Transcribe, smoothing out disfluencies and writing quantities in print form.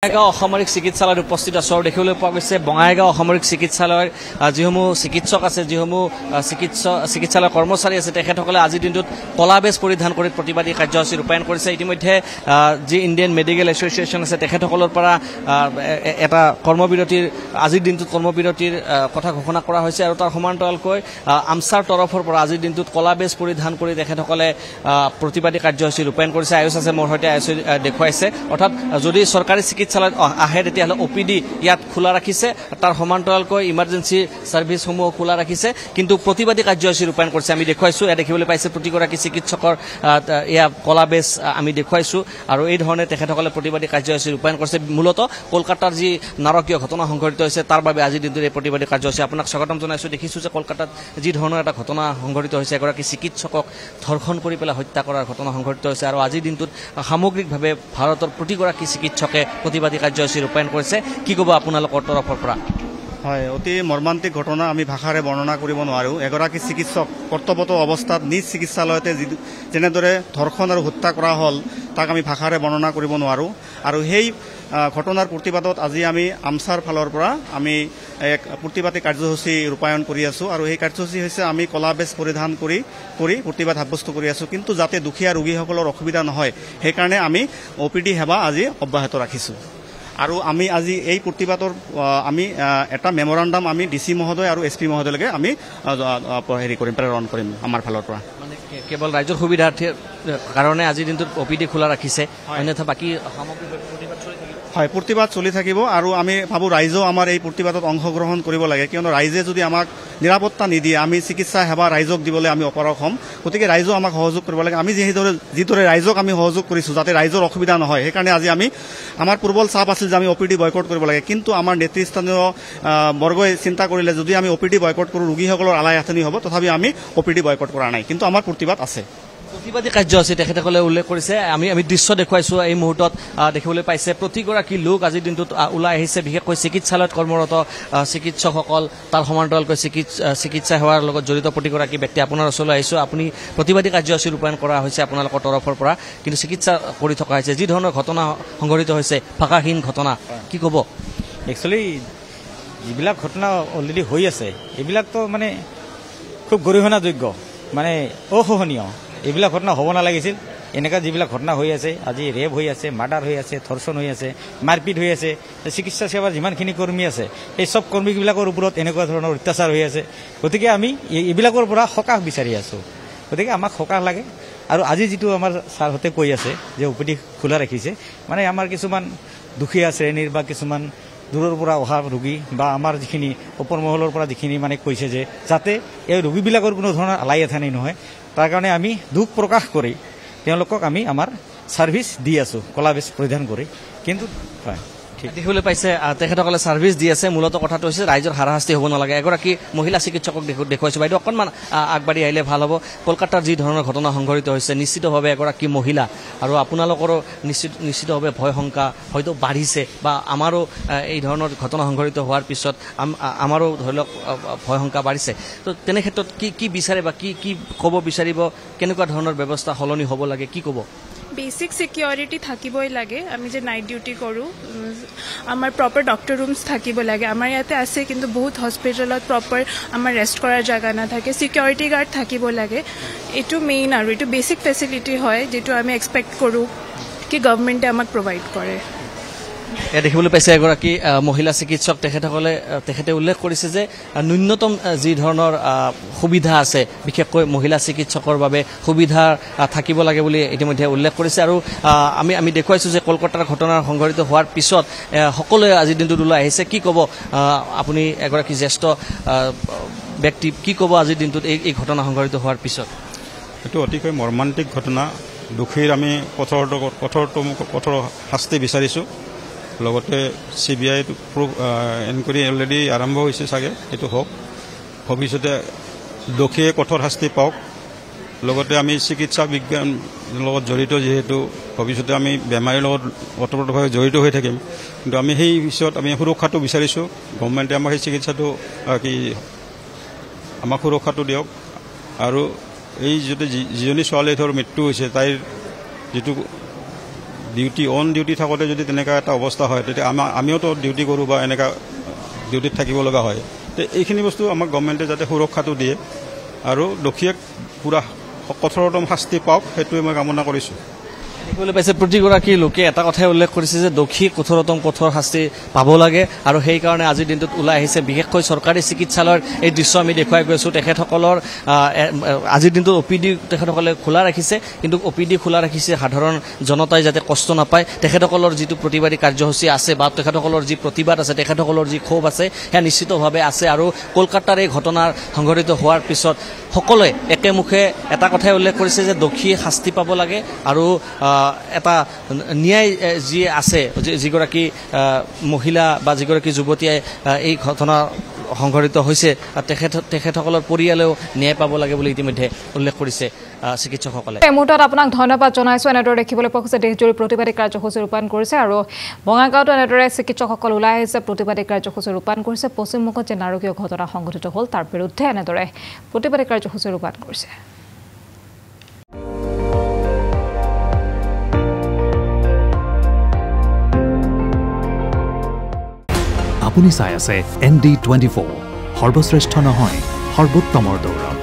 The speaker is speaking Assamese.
বঙাইগাঁও অসামৰিক চিকিৎসালয়ত উপস্থিত আছো আৰু দেখিবলৈ পোৱা গৈছে বঙাইগাঁও অসামৰিক চিকিৎসালয়ৰ যিসমূহ চিকিৎসক আছে যিসমূহ চিকিৎসালয়ৰ কৰ্মচাৰী আছে তেখেতসকলে আজিৰ দিনটোত কলা বেজ পৰিধান কৰি প্ৰতিবাদী কাৰ্যসূচী ৰূপায়ণ কৰিছে। ইতিমধ্যে যি ইণ্ডিয়ান মেডিকেল এছ'চিয়েশ্যন আছে তেখেতসকলৰ পৰা এটা কৰ্মবিৰতিৰ আজিৰ দিনটোত কৰ্মবিৰতিৰ কথা ঘোষণা কৰা হৈছে আৰু তাৰ সমান্তৰালকৈ আমছাৰ তৰফৰ পৰা আজিৰ দিনটোত কলা বেজ পৰিধান কৰি তেখেতসকলে প্ৰতিবাদী কাৰ্যসূচী ৰূপায়ণ কৰিছে। আয়ুষ আছে মোৰ সৈতে আয়ুষ দেখুৱাইছে অৰ্থাৎ যদি চৰকাৰী চিকিৎসালয়ত আহে তেতিয়াহ'লে OPD ইয়াত খোলা ৰাখিছে, তাৰ সমান্তৰালকৈ ইমাৰ্জেঞ্চি ছাৰ্ভিচসমূহ খোলা ৰাখিছে, কিন্তু প্ৰতিবাদী কাৰ্যসূচী ৰূপায়ণ কৰিছে। আমি দেখুৱাইছোঁ এয়া দেখিবলৈ পাইছে প্ৰতিগৰাকী চিকিৎসকৰ এয়া কলা বেজ আমি দেখুৱাইছোঁ আৰু এই ধৰণে তেখেতসকলে প্ৰতিবাদী কাৰ্যসূচী ৰূপায়ণ কৰিছে। মূলতঃ কলকাতাৰ যি নাৰকীয় ঘটনা সংঘটিত হৈছে তাৰ বাবে আজিৰ দিনটোত এই প্ৰতিবাদী কাৰ্যসূচী আপোনাক স্বাগতম জনাইছোঁ। দেখিছোঁ যে কলকাতাত যি ধৰণৰ এটা ঘটনা সংঘটিত হৈছে, এগৰাকী চিকিৎসকক ধৰ্ষণ কৰি পেলাই হত্যা কৰাৰ ঘটনা সংঘটিত হৈছে আৰু আজিৰ দিনটোত সামগ্ৰিকভাৱে ভাৰতৰ প্ৰতিগৰাকী চিকিৎসকে প্ৰতিবাদী কাৰ্যসূচী ৰূপায়ণ কৰিছে। কি ক'ব আপোনালোকৰ তৰফৰ পৰা? হয়, অতি মৰ্মান্তিক ঘটনা আমি ভাষাৰে বৰ্ণনা কৰিব নোৱাৰোঁ। এগৰাকী চিকিৎসক কৰ্তব্যৰত অৱস্থাত নিজ চিকিৎসালয়তে যেনেদৰে ধৰ্ষণ আৰু হত্যা কৰা হ'ল তাক আমি ভাষাৰে বৰ্ণনা কৰিব নোৱাৰোঁ। আৰু সেই ঘটনাৰ প্ৰতিবাদত আজি আমি আমছাৰ ফালৰ পৰা আমি এক প্ৰতিবাদী কাৰ্যসূচী ৰূপায়ণ কৰি আছোঁ আৰু সেই কাৰ্যসূচী হৈছে আমি কলা বেজ পৰিধান কৰি প্ৰতিবাদ সাব্যস্ত কৰি আছোঁ, কিন্তু যাতে দুখীয়া ৰোগীসকলৰ অসুবিধা নহয় সেইকাৰণে আমি OPD সেৱা আজি অব্যাহত ৰাখিছোঁ। আৰু আমি আজি এই প্ৰতিবাদৰ আমি এটা মেমৰেণ্ডাম আমি DC মহোদয় আৰু SP মহোদয়লৈকে আমি প্ৰেৰণ কৰিম আমাৰ ফালৰ পৰা। মানে কেৱল ৰাইজৰ সুবিধাৰ্থীৰ কাৰণে আজিৰ দিনটোত OPD খোলা ৰাখিছে, অন্যথা বাকী সামগ্ৰিক প্ৰতিবাদ চলি থাকিব। হয়, প্ৰতিবাদ চলি থাকিব আৰু আমি ভাবোঁ ৰাইজেও আমাৰ এই প্ৰতিবাদত অংশগ্ৰহণ কৰিব লাগে, কিয়নো ৰাইজে যদি আমাক নিৰাপত্তা নিদিয়ে আমি চিকিৎসা সেৱা ৰাইজক দিবলৈ আমি অপাৰগ হ'ম। গতিকে ৰাইজেও আমাক সহযোগ কৰিব লাগে। আমি যিদৰে ৰাইজক আমি সহযোগ কৰিছোঁ যাতে ৰাইজৰ অসুবিধা নহয়, সেইকাৰণে আজি আমি আমাৰ পূৰ্বল চাপ আছিল যে আমি OPD বয়কট কৰিব লাগে, কিন্তু আমাৰ নেতৃস্থানীয় বৰ্গই চিন্তা কৰিলে যদি আমি OPD বয়কট কৰোঁ ৰোগীসকলৰ আলাই আথনি হ'ব, তথাপি আমি OPD বয়কট কৰা নাই, কিন্তু আমাৰ প্ৰতিবাদ আছে। প্ৰতিবাদী কাৰ্যসূচী তেখেতসকলে উল্লেখ কৰিছে। আমি দৃশ্য দেখুৱাইছোঁ এই মুহূৰ্তত দেখিবলৈ পাইছে প্ৰতিগৰাকী লোক আজিৰ দিনটোত ওলাই আহিছে, বিশেষকৈ চিকিৎসালয়ত কৰ্মৰত চিকিৎসকসকল, তাৰ সমান্তৰালকৈ চিকিৎসা সেৱাৰ লগত জড়িত প্ৰতিগৰাকী ব্যক্তি আপোনাৰ ওচৰলৈ আহিছোঁ। আপুনি প্ৰতিবাদী কাৰ্যসূচী ৰূপায়ণ কৰা হৈছে আপোনালোকৰ তৰফৰ পৰা, কিন্তু চিকিৎসা কৰি থকা হৈছে। যি ধৰণৰ ঘটনা সংঘটিত হৈছে ভাষাহীন ঘটনা, কি ক'ব? একচুৱেলি যিবিলাক ঘটনা অলৰেডি হৈ আছে এইবিলাকতো মানে খুব গৰিহণাযোগ্য, মানে অসহনীয়। এইবিলাক ঘটনা হ'ব নালাগিছিল। এনেকুৱা যিবিলাক ঘটনা হৈ আছে, আজি ৰেপ হৈ আছে, মাৰ্ডাৰ হৈ আছে, ধৰ্ষণ হৈ আছে, মাৰপিট হৈ আছে, চিকিৎসা সেৱাৰ যিমানখিনি কৰ্মী আছে সেই চব কৰ্মীবিলাকৰ ওপৰত এনেকুৱা ধৰণৰ অত্যাচাৰ হৈ আছে। গতিকে আমি এইবিলাকৰ পৰা সকাহ বিচাৰি আছোঁ। গতিকে আমাক সকাহ লাগে। আৰু আজি যিটো আমাৰ ছাৰহঁতে কৈ আছে যে OPD খোলা ৰাখিছে, মানে আমাৰ কিছুমান দুখীয়া শ্ৰেণীৰ বা কিছুমান দূৰৰ পৰা অহা ৰোগী বা আমাৰ যিখিনি ওপৰ মহলৰ পৰা যিখিনি মানে কৈছে যে যাতে এই ৰোগীবিলাকৰ কোনো ধৰণৰ আলাই আথানি নহয়, তাৰ কাৰণে আমি দুখ প্ৰকাশ কৰি তেওঁলোকক আমি আমাৰ ছাৰ্ভিচ দি আছোঁ কলা বেজ পৰিধান কৰি। কিন্তু হয়, দেখিবলৈ পাইছে তেখেতসকলে ছাৰ্ভিচ দি আছে। মূলতঃ কথাটো হৈছে ৰাইজৰ হাৰাশাস্তি হ'ব নালাগে। এগৰাকী মহিলা চিকিৎসকক দেখুৱাইছোঁ। বাইদেউ অকণমান আগবাঢ়ি আহিলে ভাল হ'ব। কলকাতাৰ যি ধৰণৰ ঘটনা সংঘটিত হৈছে নিশ্চিতভাৱে এগৰাকী মহিলা আৰু আপোনালোকৰো নিশ্চিতভাৱে ভয় শংকা হয়তো বাঢ়িছে, বা আমাৰো এই ধৰণৰ ঘটনা সংঘটিত হোৱাৰ পিছত আমাৰো ধৰি লওক ভয় শংকা বাঢ়িছে। তো তেনে ক্ষেত্ৰত কি বিচাৰে বা কি ক'ব বিচাৰিব, কেনেকুৱা ধৰণৰ ব্যৱস্থা সলনি হ'ব লাগে, কি ক'ব? বেসিক সিকিউৰিটি থাকিবই লাগে। আমি যে নাইট ডিউটি কৰোঁ, আমাৰ প্ৰপাৰ ডক্টৰ ৰুমছ থাকিব লাগে। আমাৰ ইয়াতে আছে, কিন্তু বহুত হস্পিটেলত প্ৰপাৰ আমাৰ ৰেষ্ট কৰাৰ জেগা নাথাকে। সিকিউৰিটি গাৰ্ড থাকিব লাগে। এইটো মেইন আৰু এইটো বেসিক ফেচিলিটি হয় যিটো আমি এক্সপেক্ট কৰোঁ কি গভৰ্ণমেণ্টে আমাক প্ৰভাইড কৰে। এয়া দেখিবলৈ পাইছে এগৰাকী মহিলা চিকিৎসক। তেখেতে উল্লেখ কৰিছে যে ন্যূনতম যি ধৰণৰ সুবিধা আছে বিশেষকৈ মহিলা চিকিৎসকৰ বাবে সুবিধা থাকিব লাগে বুলি ইতিমধ্যে উল্লেখ কৰিছে। আৰু আমি দেখুৱাইছোঁ যে কলকাতাৰ ঘটনা সংঘটিত হোৱাৰ পিছত সকলোৱে আজিৰ দিনটোত ওলাই আহিছে। কি ক'ব আপুনি এগৰাকী জ্যেষ্ঠ ব্যক্তি, কি ক'ব আজিৰ দিনটোত এই ঘটনা সংঘটিত হোৱাৰ পিছত? এইটো অতিকৈ মৰ্মান্তিক ঘটনা। দোষীৰ আমি কঠোৰ শাস্তি বিচাৰিছোঁ। লগতে CBI এনকুৱাৰী অলৰেডি আৰম্ভ হৈছে, চাগে এইটো হওক। ভৱিষ্যতে দোষীয়ে কঠোৰ শাস্তি পাওক। লগতে আমি চিকিৎসা বিজ্ঞান লগত জড়িত, যিহেতু ভৱিষ্যতে আমি বেমাৰীৰ লগত ওতপ্ৰোতভাৱে জড়িত হৈ থাকিম, কিন্তু আমি সেই পিছত আমি সুৰক্ষাটো বিচাৰিছোঁ। গভৰ্ণমেণ্টে আমাক সেই চিকিৎসাটো আমাক সুৰক্ষাটো দিয়ক। আৰু এই যদি যিজনী ছোৱালীৰ মৃত্যু হৈছে তাইৰ যিটো ডিউটি থাকোঁতে যদি তেনেকুৱা এটা অৱস্থা হয় তেতিয়া আমিওতো ডিউটি কৰোঁ বা এনেকুৱা ডিউটিত থাকিব লগা হয়। এইখিনি বস্তু আমাক গভৰ্ণমেণ্টে যাতে সুৰক্ষাটো দিয়ে আৰু দোষীক পূৰা কঠোৰতম শাস্তি পাওক, সেইটোৱে মই কামনা কৰিছোঁ। দেখিবলৈ পাইছে প্ৰতিগৰাকী লোকে এটা কথাই উল্লেখ কৰিছে যে দোষী কঠোৰ শাস্তি পাব লাগে আৰু সেইকাৰণে আজিৰ দিনটোত ওলাই আহিছে। বিশেষকৈ চৰকাৰী চিকিৎসালয়ৰ এই দৃশ্য আমি দেখুৱাই গৈছোঁ। তেখেতসকলৰ আজিৰ দিনটোত OPD তেখেতসকলে খোলা ৰাখিছে, কিন্তু OPD খোলা ৰাখিছে সাধাৰণ জনতাই যাতে কষ্ট নাপায়। তেখেতসকলৰ যিটো প্ৰতিবাদী কাৰ্যসূচী আছে বা তেখেতসকলৰ যি প্ৰতিবাদ আছে, তেখেতসকলৰ যি ক্ষোভ আছে, সেয়া নিশ্চিতভাৱে আছে। আৰু কলকাতাৰ এই ঘটনাৰ সংঘটিত হোৱাৰ পিছত সকলোৱে একেমুখে এটা কথাই উল্লেখ কৰিছে যে দোষী শাস্তি পাব লাগে আৰু এটা ন্যায় যি আছে, যিগৰাকী মহিলা বা যিগৰাকী যুৱতীয়ে এই ঘটনা সংঘটিত হৈছে তেখেতসকলৰ পৰিয়ালেও ন্যায় পাব লাগে বুলি ইতিমধ্যে উল্লেখ কৰিছে চিকিৎসকসকলে। এই মুহূৰ্তত আপোনাক ধন্যবাদ জনাইছোঁ। এনেদৰে দেখিবলৈ পোৱা গৈছে দেশজুৰি প্ৰতিবাদী কাৰ্যসূচী ৰূপায়ণ কৰিছে আৰু বঙাইগাঁৱতো এনেদৰে চিকিৎসকসকল ওলাই আহিছে, প্ৰতিবাদী কাৰ্যসূচী ৰূপায়ণ কৰিছে। পশ্চিমবংগত যে নাৰকীয় ঘটনা সংঘটিত হ'ল তাৰ বিৰুদ্ধে এনেদৰে প্ৰতিবাদী কাৰ্যসূচী ৰূপায়ণ কৰিছে। আপুনি চাই আছে ND24, সৰ্বশ্ৰেষ্ঠ নহয় সৰ্বোত্তমৰ দৌৰ।